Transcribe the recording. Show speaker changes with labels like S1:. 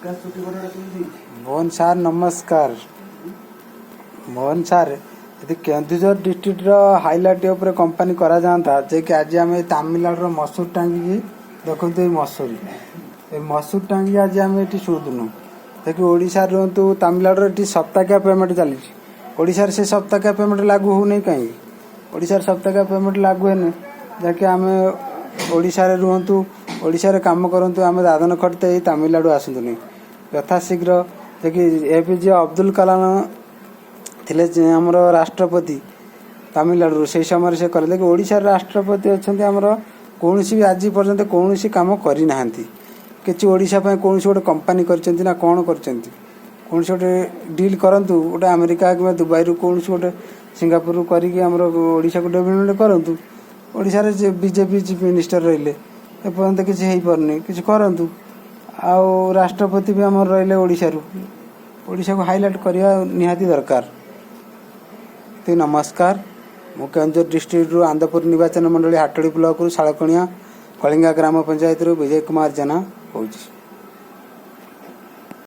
S1: मोहन सार नमस्कार। मोहन सार यदि केन्दुझर डिस्ट्रिक्ट हाइलाइट उपर कंपानी करा जाता जे कि आज आम तमिलनाडु मसूर टांगी देखु मसूर मसूर टांगी आज आम ये शुणुनु देखिए ओडिशा रुहतु तमिलनाडु ये सप्ताहिक पेमेंट चली ओडिशा से सप्ताहिक पेमेंट लागू हो नहीं कहीं ओडिशा सप्ताहिक पेमेंट लागू है जहाँकि आम ओडिशा रुहतु ओडिशा काम करूँ आम दादन खटते तमिलनाडु आसतु नहीं यथाशीघ्र देखिए एपीजे अब्दुल कलाम थिले आमर राष्ट्रपति तमिलनाडु से समय से कले देखिए ओडिशा राष्ट्रपति अच्छा आमर कौन भी आज पर्यंत कौन कम करना कि ओडिशा कौन गोटे कंपानी कर कौन कर कौन गोटे डील करूँ गोटे अमेरिका कि दुबई रु कौन गोटे सिंगापुर करोशा को डेभलपमेंट करूँ ओडिशा बीजेपी चीफ मिनिस्टर रहिले एपर्यंत किसी हो पारनी किसी करूँ आउ राष्ट्रपति भी आम रहिले ओडिशा को हाइलाइट करवा निहाती दरकार। तो नमस्कार मु केन्दुझर डिस्ट्रिक्ट आंदपुर निर्वाचन मंडली हाटड़ी ब्लॉक शालकणिया कलिंगा ग्राम पंचायत विजय कुमार जेना होची।